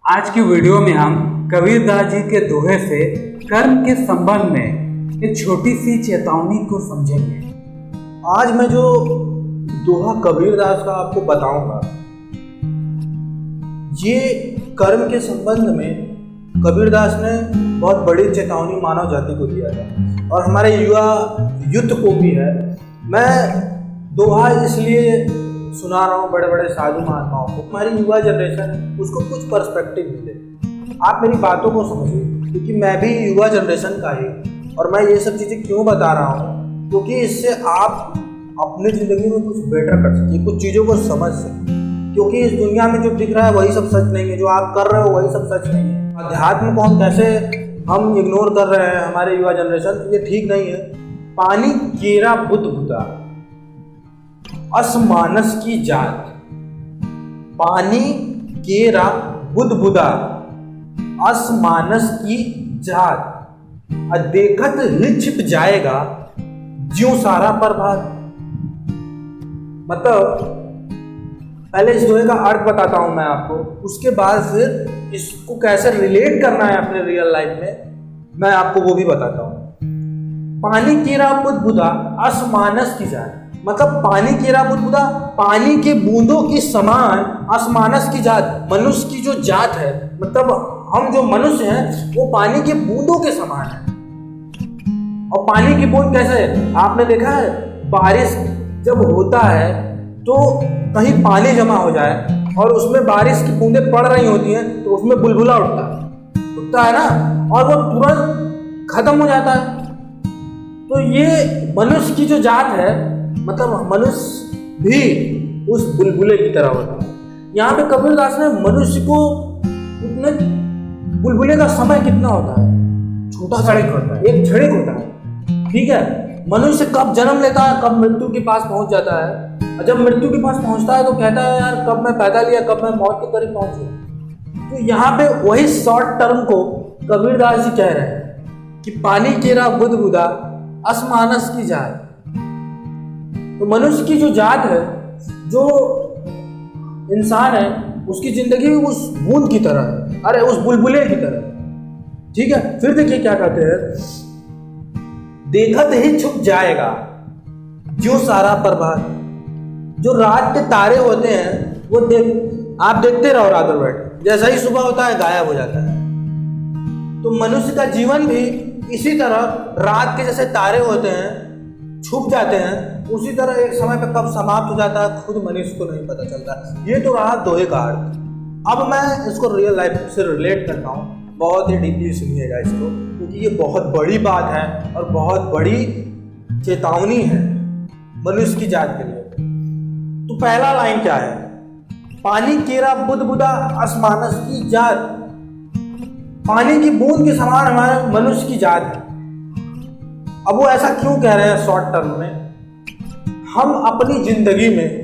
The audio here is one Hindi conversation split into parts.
आज की वीडियो में हम कबीरदास जी के दोहे से कर्म के संबंध में एक छोटी सी चेतावनी को समझेंगे। आज मैं जो दोहा कबीरदास का आपको बताऊंगा, ये कर्म के संबंध में कबीरदास ने बहुत बड़ी चेतावनी मानव जाति को दिया है और हमारे युवा युद्ध को भी है। मैं दोहा इसलिए सुना रहा हूँ बड़े बड़े साधु महात्माओं को, हमारी युवा जनरेशन उसको कुछ पर्सपेक्टिव मिले। आप मेरी बातों को समझिए, क्योंकि मैं भी युवा जनरेशन का ही, और मैं ये सब चीज़ें क्यों बता रहा हूँ, क्योंकि इससे आप अपनी ज़िंदगी में कुछ बेटर कर सकिए, कुछ चीज़ों को समझ सकें। क्योंकि इस दुनिया में जो दिख रहा है वही सब सच नहीं है, जो आप कर रहे हो वही सब सच नहीं है। अध्यात्म को हम कैसे इग्नोर कर रहे हैं, हमारे युवा जनरेशन, ये ठीक नहीं है। पानी केरा बुद्ध बुदा असमानस की जात, पानी केरा बुद्ध बुदा असमानस की जात, देखत ही छिप जाएगा ज्यों सारा प्रभात। मतलब पहले इस दोहे का अर्थ बताता हूं मैं आपको, उसके बाद फिर इसको कैसे रिलेट करना है अपने रियल लाइफ में मैं आपको वो भी बताता हूं। पानी केरा बुद्ध बुदा असमानस की जात, मतलब पानी केरा बुद्ध बुदा, पानी के बूंदों की समान असमानस की जात, मनुष्य की जो जात है, मतलब हम जो मनुष्य हैं वो पानी के बूंदों के समान है। और पानी की बूंद कैसे है, आपने देखा है बारिश जब होता है तो कहीं पानी जमा हो जाए और उसमें बारिश की बूंदें पड़ रही होती हैं तो उसमें बुलबुला उठता है ना, और वो तुरंत खत्म हो जाता है। तो ये मनुष्य की जो जात है, मतलब मनुष्य भी उस बुलबुले की तरह होता है। यहाँ पे कबीरदास ने मनुष्य को उतने बुलबुले का समय कितना होता है, छोटा क्षणिक होता है, एक क्षणिक होता है, ठीक है। मनुष्य कब जन्म लेता है, कब मृत्यु के पास पहुंच जाता है, और जब मृत्यु के पास पहुंचता है तो कहता है यार कब मैं पैदा लिया, कब मैं मौत के करीब पहुंचू। तो यहाँ पे वही शॉर्ट टर्म को कबीरदास जी कह रहे हैं कि पानी केरा बुद्ध बुदा असमानस की जात। तो मनुष्य की जो जात है, जो इंसान है, उसकी जिंदगी उस बूंद की तरह है, अरे उस बुलबुले की तरह, ठीक है। फिर देखिए क्या कहते हैं, देखत ही छुप जाएगा जो सारा प्रभात। जो रात के तारे होते हैं वो आप देखते रहो रात भर बैठ, जैसा ही सुबह होता है गायब हो जाता है। तो मनुष्य का जीवन भी इसी तरह रात के जैसे तारे होते हैं, छुप जाते हैं, उसी तरह एक समय पर कब समाप्त हो जाता है खुद मनुष्य को नहीं पता चलता। ये तो रहा दोहे का अर्थ। अब मैं इसको रियल लाइफ से रिलेट करता हूँ, बहुत ही डीपली सुनिएगा इसको, क्योंकि ये बहुत बड़ी बात है और बहुत बड़ी चेतावनी है मनुष्य की जात के लिए। तो पहला लाइन क्या है, पानी केरा बुद्ध बुदा असमानस की जात, पानी की बूंद के समान हमारे मनुष्य की जात है। अब वो ऐसा क्यों कह रहे हैं शॉर्ट टर्म में, हम अपनी जिंदगी में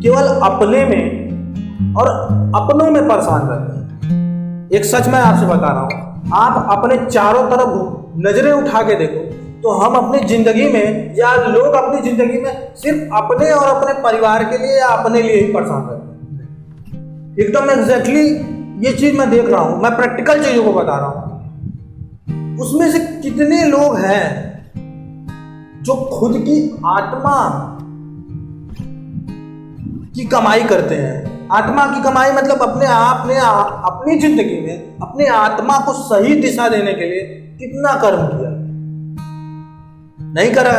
केवल अपने में और अपनों में परेशान रहते हैं। एक सच मैं आपसे बता रहा हूं, आप अपने चारों तरफ नजरें उठा के देखो तो हम अपनी जिंदगी में या लोग अपनी जिंदगी में सिर्फ अपने और अपने परिवार के लिए या अपने लिए ही परेशान रहते हैं। एकदम एग्जैक्टली ये चीज मैं देख रहा हूं, मैं प्रैक्टिकल चीजों को बता रहा हूं। उसमें से कितने लोग हैं जो खुद की आत्मा की कमाई करते हैं। आत्मा की कमाई मतलब अपने आप ने अपनी जिंदगी में अपने आत्मा को सही दिशा देने के लिए कितना कर्म किया, नहीं करा।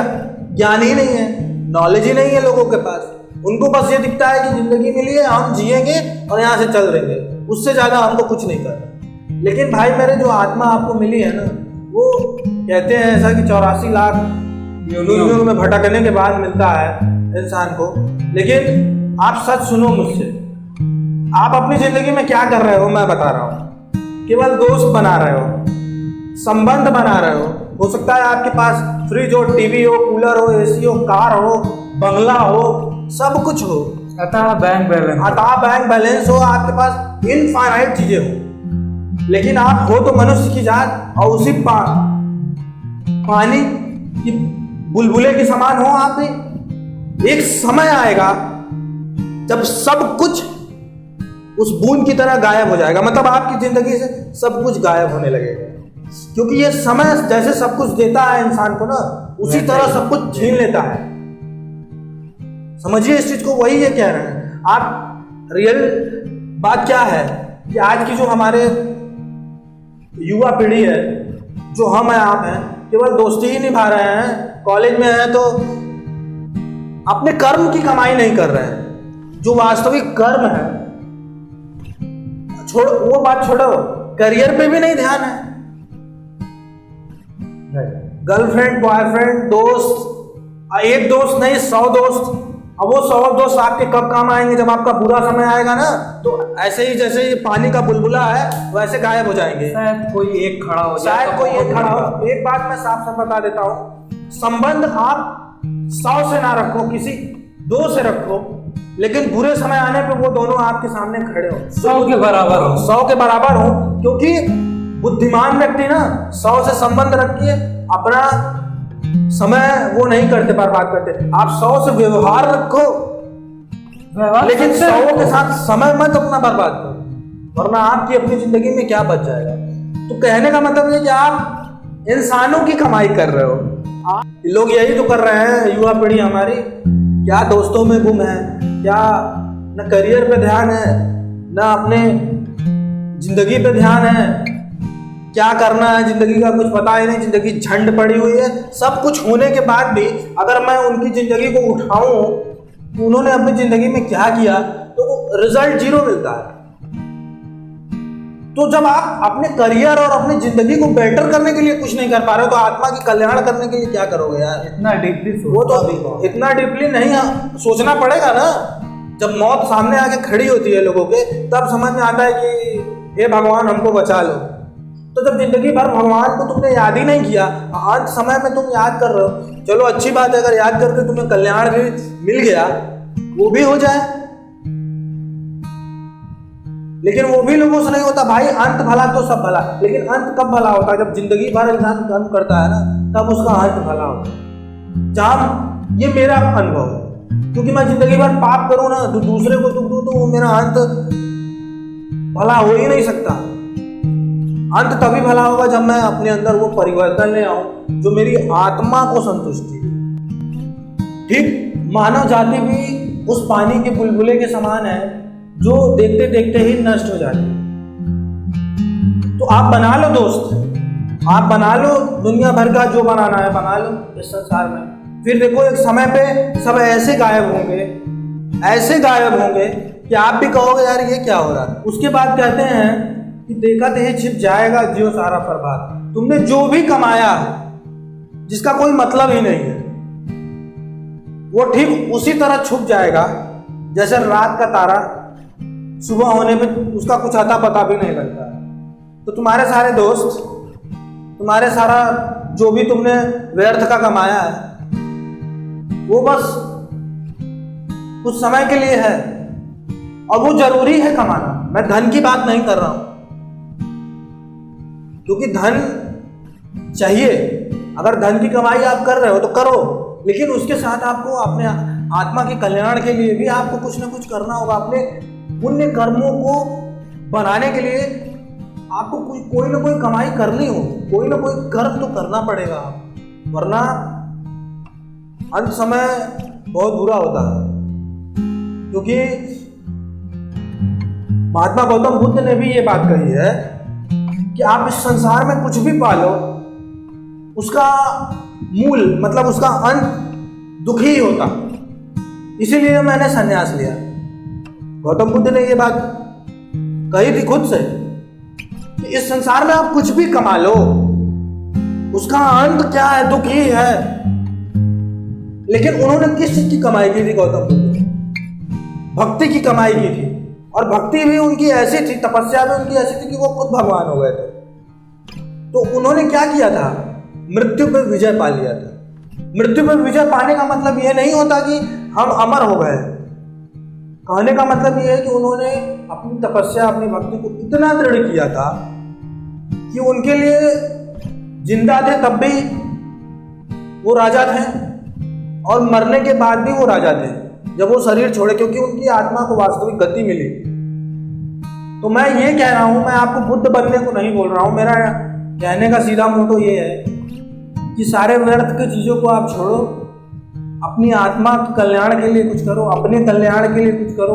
ज्ञान ही नहीं है, नॉलेज ही नहीं है लोगों के पास। उनको बस ये दिखता है कि जिंदगी मिली है, हम जिएंगे और यहाँ से चल देंगे, उससे ज्यादा हमको कुछ नहीं करना। लेकिन भाई मेरे, जो आत्मा आपको मिली है ना, वो कहते हैं ऐसा कि 84 लाख योनियों में भटकने के बाद मिलता है इंसान को। लेकिन आप सच सुनो मुझसे, आप अपनी जिंदगी में क्या कर रहे हो मैं बता रहा हूँ। केवल दोस्त बना रहे हो, संबंध बना रहे हो सकता है आपके पास फ्रिज हो, टीवी हो, कूलर हो, एसी हो, कार हो, बंगला हो, सब कुछ हो, अतः बैंक बैलेंस हो, आपके पास इनफाइनाइट चीजें हो, लेकिन आप हो तो मनुष्य की जात और उसी पानी की बुलबुले के समान हो आप भी। एक समय आएगा जब सब कुछ उस बूंद की तरह गायब हो जाएगा। मतलब आपकी जिंदगी से सब कुछ गायब होने लगेगा, क्योंकि ये समय जैसे सब कुछ देता है इंसान को ना, उसी तरह सब कुछ छीन लेता है। समझिए इस चीज को, वही ये कह रहे हैं आप। रियल बात क्या है कि आज की जो हमारे युवा पीढ़ी है, जो हम हैं आप हैं, केवल दोस्ती ही निभा रहे हैं, कॉलेज में हैं तो अपने कर्म की कमाई नहीं कर रहे हैं। जो वास्तविक कर्म है, छोड़ वो बात छोड़ो, करियर पे भी नहीं ध्यान है। गर्लफ्रेंड, बॉयफ्रेंड, दोस्त, एक दोस्त नहीं 100 दोस्त। अब वो 100 दोस्त आपके कब काम आएंगे? जब आपका बुरा समय आएगा ना, तो ऐसे ही जैसे ये पानी का बुलबुला है वैसे गायब हो जाएंगे। शायद कोई एक खड़ा हो जाए, शायद कोई एक खड़ा हो। एक बात मैं साफ साफ बता देता हूँ, संबंध आप 100 से ना रखो, किसी 2 से रखो, लेकिन बुरे समय आने पे वो दोनों आपके सामने खड़े हो, 100 के बराबर हो, 100 के बराबर हो। क्योंकि बुद्धिमान व्यक्ति ना 100 से संबंध रख के अपना समय वो नहीं करते, बर्बाद करते। आप 100 से व्यवहार रखो, लेकिन 100 के साथ समय मत अपना बर्बाद करो, वरना आपकी अपनी जिंदगी में क्या बच जाएगा। तो कहने का मतलब ये कि आप इंसानों की कमाई कर रहे हो। लोग यही तो कर रहे हैं, युवा पीढ़ी हमारी, क्या दोस्तों में गुम है, क्या न करियर पे ध्यान है, न अपने जिंदगी पे ध्यान है, क्या करना है जिंदगी का कुछ पता ही नहीं, जिंदगी झंड पड़ी हुई है। सब कुछ होने के बाद भी अगर मैं उनकी जिंदगी को उठाऊं तो उन्होंने अपनी जिंदगी में क्या किया, तो रिजल्ट 0 मिलता है। तो जब आप अपने करियर और अपनी जिंदगी को बेटर करने के लिए कुछ नहीं कर पा रहे हो, तो आत्मा की कल्याण करने के लिए क्या करोगे यार? इतना डीपली वो तो इतना डीपली नहीं सोचना पड़ेगा ना। जब मौत सामने आके खड़ी होती है लोगों के, तब समझ में आता है कि हे भगवान हमको बचा लो। तो जब जिंदगी भर भगवान को तुमने याद ही नहीं किया, आज समय में तुम याद कर रहे हो, चलो अच्छी बात है, अगर याद करके तुम्हें कल्याण भी मिल गया वो भी हो जाए, लेकिन वो भी लोगों से नहीं होता भाई। अंत भला तो सब भला, लेकिन अंत कब भला होता है? जब जिंदगी भर इंसान कर्म करता है ना, तब उसका अंत भला होता है। जहां ये मेरा अनुभव है, क्योंकि मैं जिंदगी भर पाप करूं ना, तो दूसरे को दुख दूं, तो वो मेरा अंत भला हो ही नहीं सकता। अंत तभी भला होगा जब मैं अपने अंदर वो परिवर्तन ले आऊं जो मेरी आत्मा को संतुष्टि दे। ठीक मानव जाति भी उस पानी के बुलबुले के समान है जो देखते देखते ही नष्ट हो जाती है। तो आप बना लो दोस्त, आप बना लो दुनिया भर का जो बनाना है बना लो इस संसार में। फिर देखो एक समय पे सब ऐसे गायब होंगे, ऐसे गायब होंगे कि आप भी कहोगे यार ये क्या हो रहा है। उसके बाद कहते हैं कि देखा तो ये छिप जाएगा जियो सारा बर्बाद। तुमने जो भी कमाया जिसका कोई मतलब ही नहीं है, वो ठीक उसी तरह छुप जाएगा जैसे रात का तारा सुबह होने पे उसका कुछ अता पता भी नहीं लगता। तो तुम्हारे सारे दोस्त, तुम्हारे सारा जो भी तुमने व्यर्थ का कमाया है, वो बस कुछ समय के लिए है, और वो जरूरी है कमाना। मैं धन की बात नहीं कर रहा हूं, क्योंकि धन चाहिए। अगर धन की कमाई आप कर रहे हो तो करो, लेकिन उसके साथ आपको अपने आत्मा के कल्याण के लिए भी आपको कुछ ना कुछ करना होगा। अपने पुण्य कर्मों को बनाने के लिए आपको कोई ना कोई कमाई करनी हो, कोई ना कोई कर्म तो करना पड़ेगा, वरना अंत समय बहुत बुरा होता है। क्योंकि महात्मा गौतम बुद्ध ने भी ये बात कही है कि आप इस संसार में कुछ भी पालो, उसका मूल मतलब उसका अंत दुखी ही होता। इसीलिए मैंने संन्यास लिया। गौतम बुद्ध ने ये बात कही थी खुद से कि इस संसार में आप कुछ भी कमा लो, उसका अंत क्या है? दुख ही है। लेकिन उन्होंने किस चीज की कमाई की थी? गौतम बुद्ध ने भक्ति की कमाई की थी, और भक्ति भी उनकी ऐसी थी, तपस्या भी उनकी ऐसी थी कि वो खुद भगवान हो गए थे। तो उन्होंने क्या किया था? मृत्यु पर विजय पा लिया था। मृत्यु पर विजय पाने का मतलब यह नहीं होता कि हम अमर हो गए। कहने का मतलब यह है कि उन्होंने अपनी तपस्या, अपनी भक्ति को इतना दृढ़ किया था कि उनके लिए जिंदा थे तब भी वो राजा थे, और मरने के बाद भी वो राजा थे जब वो शरीर छोड़े, क्योंकि उनकी आत्मा को वास्तविक गति मिली। तो मैं ये कह रहा हूँ, मैं आपको बुद्ध बनने को नहीं बोल रहा हूँ। मेरा कहने का सीधा मोटो ये है कि सारे व्यर्थ की चीज़ों को आप छोड़ो, अपनी आत्मा के कल्याण के लिए कुछ करो, अपने कल्याण के लिए कुछ करो,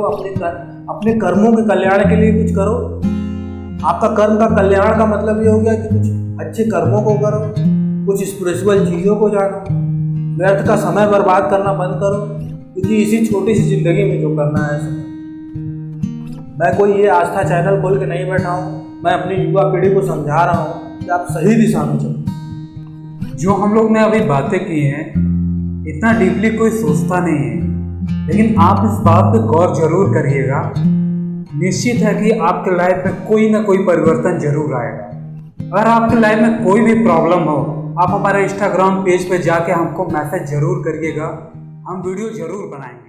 अपने कर्मों के कल्याण के लिए कुछ करो। आपका कर्म का कल्याण का मतलब ये हो गया कि कुछ अच्छे कर्मों को करो, कुछ स्पिरिचुअल चीज़ों को जानो, व्यर्थ का समय बर्बाद करना बंद करो, क्योंकि इसी छोटी सी जिंदगी में जो करना है ऐसा। मैं कोई ये आस्था चैनल खोल के नहीं बैठा हूँ, मैं अपनी युवा पीढ़ी को समझा रहा हूँ कि आप सही दिशा में चलो। जो हम लोग ने अभी बातें की हैं इतना डीपली कोई सोचता नहीं है, लेकिन आप इस बात पर गौर जरूर करिएगा। निश्चित है कि आपके लाइफ में कोई ना कोई परिवर्तन जरूर आएगा। अगर आपके लाइफ में कोई भी प्रॉब्लम हो, आप हमारे इंस्टाग्राम पेज पे जाके हमको मैसेज जरूर करिएगा, हम वीडियो जरूर बनाएंगे।